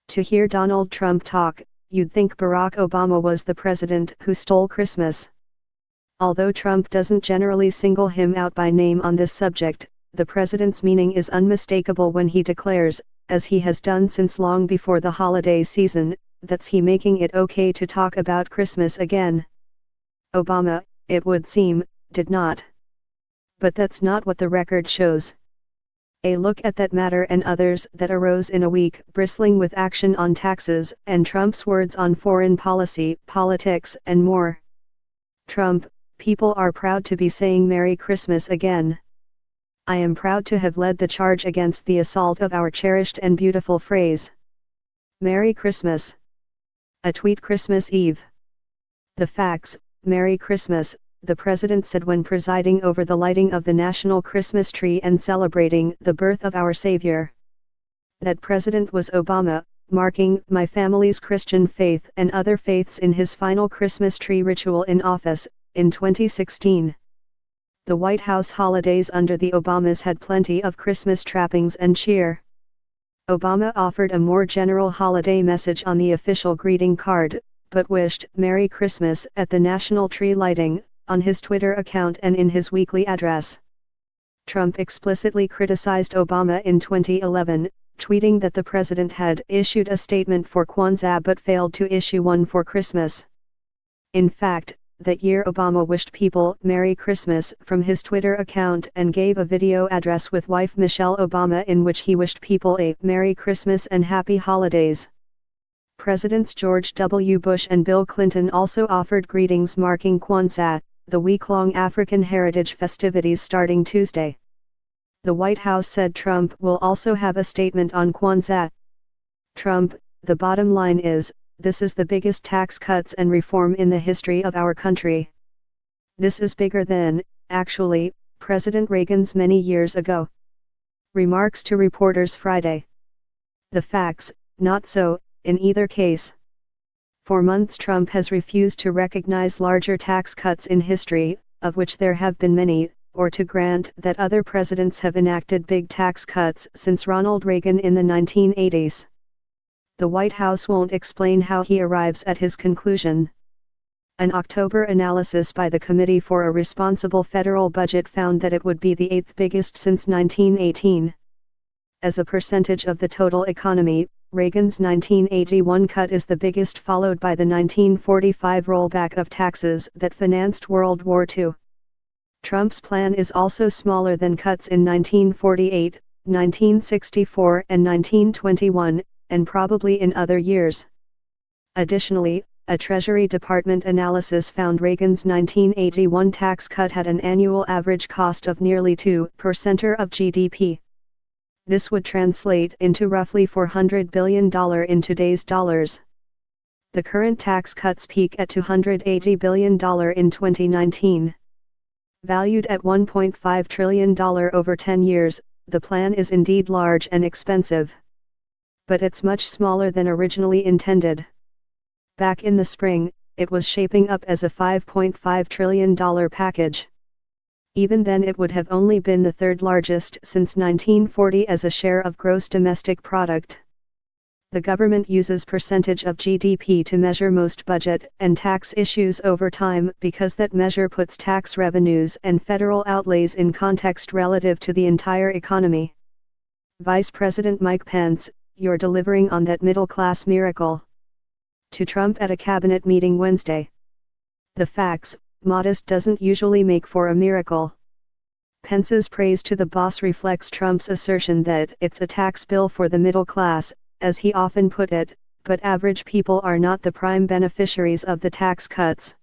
To hear Donald Trump talk, you'd think Barack Obama was the president who stole Christmas. Although Trump doesn't generally single him out by name on this subject, the president's meaning is unmistakable when he declares, as he has done since long before the holiday season, that's he making it okay to talk about Christmas again. Obama, it would seem, did not. But that's not what the record shows. A look at that matter and others that arose in a week bristling with action on taxes and Trump's words on foreign policy, politics and more. Trump, people are proud to be saying Merry Christmas again. I am proud to have led the charge against the assault of our cherished and beautiful phrase. Merry Christmas. A tweet Christmas Eve. The facts, Merry Christmas, the president said when presiding over the lighting of the national Christmas tree and celebrating the birth of our Savior. That president was Obama, marking my family's Christian faith and other faiths in his final Christmas tree ritual in office, in 2016. The White House holidays under the Obamas had plenty of Christmas trappings and cheer. Obama offered a more general holiday message on the official greeting card, but wished Merry Christmas at the national tree lighting, on his Twitter account and in his weekly address. Trump explicitly criticized Obama in 2011, tweeting that the president had issued a statement for Kwanzaa but failed to issue one for Christmas. In fact, that year Obama wished people Merry Christmas from his Twitter account and gave a video address with wife Michelle Obama in which he wished people a Merry Christmas and Happy Holidays. Presidents George W. Bush and Bill Clinton also offered greetings marking Kwanzaa, the week-long African heritage festivities starting Tuesday. The White House said Trump will also have a statement on Kwanzaa. Trump, the bottom line is, this is the biggest tax cuts and reform in the history of our country. This is bigger than, actually, President Reagan's many years ago. Remarks to reporters Friday. The facts, not so, in either case. For months Trump has refused to recognize larger tax cuts in history, of which there have been many, or to grant that other presidents have enacted big tax cuts since Ronald Reagan in the 1980s. The White House won't explain how he arrives at his conclusion. An October analysis by the Committee for a Responsible Federal Budget found that it would be the eighth biggest since 1918. As a percentage of the total economy, Reagan's 1981 cut is the biggest, followed by the 1945 rollback of taxes that financed World War II. Trump's plan is also smaller than cuts in 1948, 1964 and 1921, and probably in other years. Additionally, a Treasury Department analysis found Reagan's 1981 tax cut had an annual average cost of nearly 2% of GDP. This would translate into roughly $400 billion in today's dollars. The current tax cuts peak at $280 billion in 2019. Valued at $1.5 trillion over 10 years, the plan is indeed large and expensive. But it's much smaller than originally intended. Back in the spring, it was shaping up as a $5.5 trillion package. Even then it would have only been the third largest since 1940 as a share of gross domestic product. The government uses percentage of GDP to measure most budget and tax issues over time because that measure puts tax revenues and federal outlays in context relative to the entire economy. Vice President Mike Pence, you're delivering on that middle-class miracle. To Trump at a cabinet meeting Wednesday. The facts, modest doesn't usually make for a miracle. Pence's praise to the boss reflects Trump's assertion that it's a tax bill for the middle class, as he often put it, but average people are not the prime beneficiaries of the tax cuts.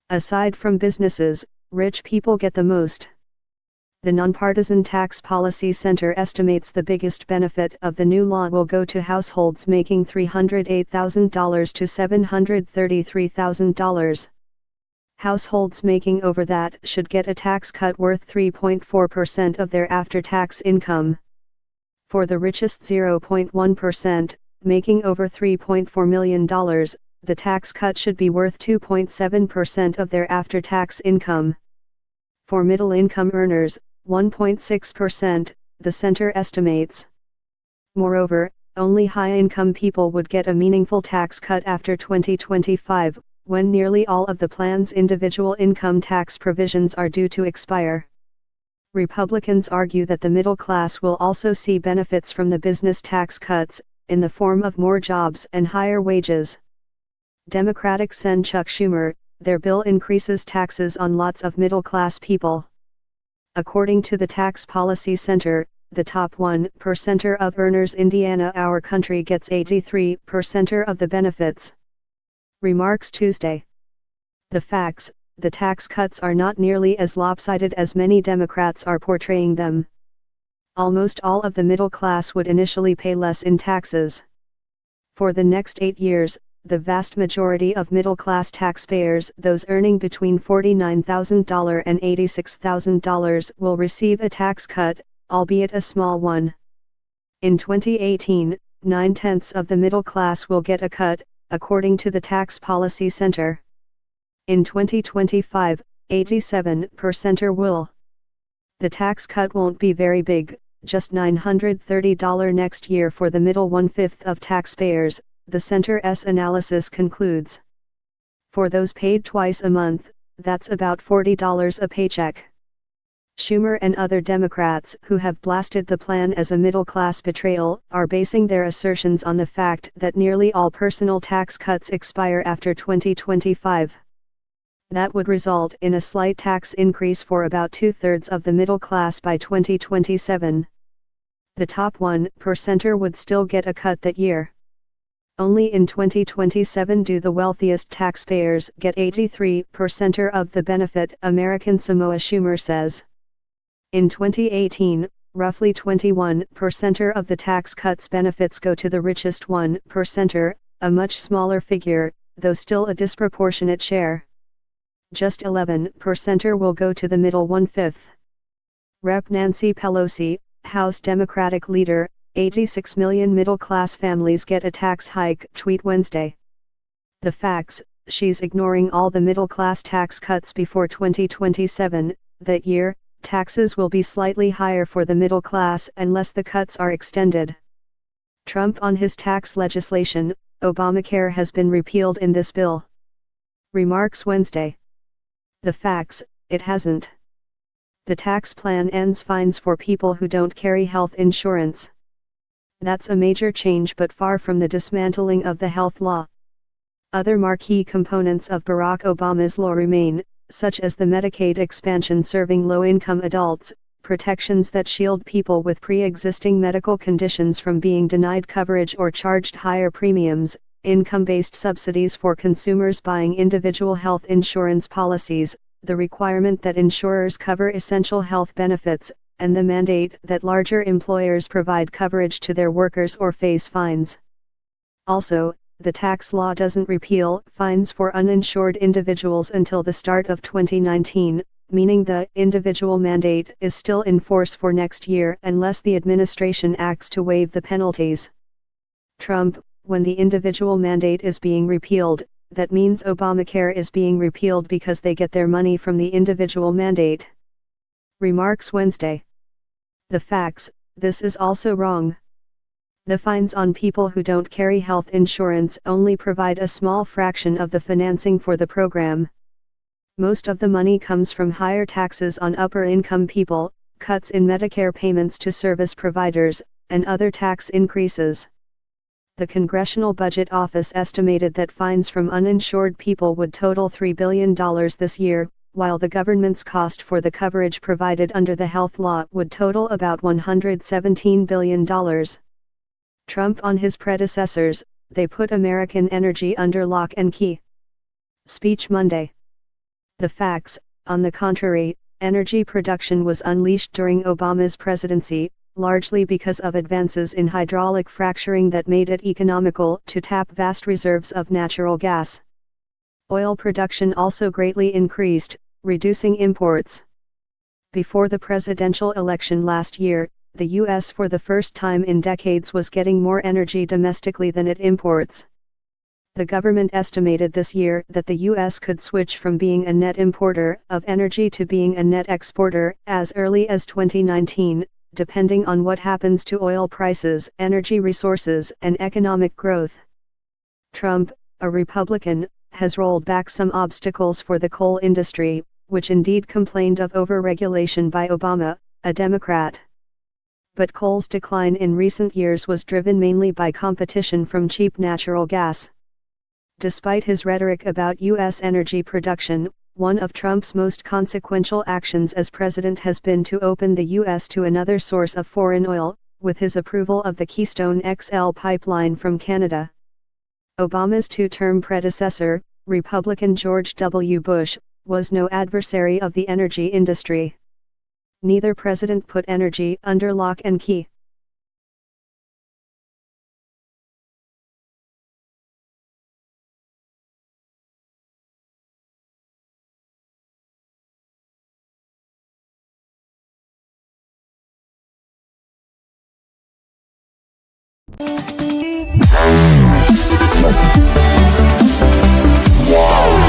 Aside from businesses, rich people get the most. The Nonpartisan Tax Policy Center estimates the biggest benefit of the new law will go to households making $308,000 to $733,000. Households making over that should get a tax cut worth 3.4% of their after-tax income. For the richest 0.1%, making over $3.4 million, the tax cut should be worth 2.7% of their after-tax income. For middle-income earners, 1.6%, the center estimates. Moreover, only high-income people would get a meaningful tax cut after 2025, when nearly all of the plan's individual income tax provisions are due to expire. Republicans argue that the middle class will also see benefits from the business tax cuts, in the form of more jobs and higher wages. Democratic Sen. Chuck Schumer, their bill increases taxes on lots of middle-class people. According to the Tax Policy Center, the top 1% of earners in Indiana, our country gets 83% of the benefits. Remarks Tuesday. The facts: the tax cuts are not nearly as lopsided as many Democrats are portraying them. Almost all of the middle class would initially pay less in taxes. For the next 8 years, the vast majority of middle-class taxpayers, those earning between $49,000 and $86,000, will receive a tax cut, albeit a small one. In 2018, 9/10 of the middle class will get a cut, according to the Tax Policy Center. In 2025, 87% will. The tax cut won't be very big, just $930 next year for the middle 1/5 of taxpayers, the center's analysis concludes. For those paid twice a month, that's about $40 a paycheck. Schumer and other Democrats who have blasted the plan as a middle-class betrayal are basing their assertions on the fact that nearly all personal tax cuts expire after 2025. That would result in a slight tax increase for about 2/3 of the middle class by 2027. The top 1% would still get a cut that year. Only in 2027 do the wealthiest taxpayers get 83% of the benefit, American Samoa Schumer says. In 2018, roughly 21% of the tax cuts benefits go to the richest 1%, a much smaller figure, though still a disproportionate share. Just 11% will go to the middle 1/5. Rep. Nancy Pelosi, House Democratic leader, 86 million middle-class families get a tax hike, tweet Wednesday. The facts: she's ignoring all the middle-class tax cuts before 2027, that year, taxes will be slightly higher for the middle class unless the cuts are extended. Trump on his tax legislation: Obamacare has been repealed in this bill. Remarks Wednesday. The facts: it hasn't. The tax plan ends fines for people who don't carry health insurance. That's a major change, but far from the dismantling of the health law. Other marquee components of Barack Obama's law remain, such as the Medicaid expansion serving low-income adults, protections that shield people with pre-existing medical conditions from being denied coverage or charged higher premiums, income-based subsidies for consumers buying individual health insurance policies, the requirement that insurers cover essential health benefits, and the mandate that larger employers provide coverage to their workers or face fines. Also, the tax law doesn't repeal fines for uninsured individuals until the start of 2019, meaning the individual mandate is still in force for next year unless the administration acts to waive the penalties. Trump: when the individual mandate is being repealed, that means Obamacare is being repealed because they get their money from the individual mandate. Remarks Wednesday. The facts: this is also wrong. The fines on people who don't carry health insurance only provide a small fraction of the financing for the program. Most of the money comes from higher taxes on upper-income people, cuts in Medicare payments to service providers, and other tax increases. The Congressional Budget Office estimated that fines from uninsured people would total $3 billion this year, while the government's cost for the coverage provided under the health law would total about $117 billion. Trump on his predecessors: they put American energy under lock and key. Speech Monday. The facts: on the contrary, energy production was unleashed during Obama's presidency, largely because of advances in hydraulic fracturing that made it economical to tap vast reserves of natural gas. Oil production also greatly increased, reducing imports. Before the presidential election last year, the U.S. for the first time in decades was getting more energy domestically than it imports. The government estimated this year that the U.S. could switch from being a net importer of energy to being a net exporter as early as 2019, depending on what happens to oil prices, energy resources, and economic growth. Trump, a Republican, has rolled back some obstacles for the coal industry, which indeed complained of overregulation by Obama, a Democrat. But coal's decline in recent years was driven mainly by competition from cheap natural gas. Despite his rhetoric about U.S. energy production, one of Trump's most consequential actions as president has been to open the U.S. to another source of foreign oil, with his approval of the Keystone XL pipeline from Canada. Obama's two-term predecessor, Republican George W. Bush, was no adversary of the energy industry. Neither president put energy under lock and key. Wow.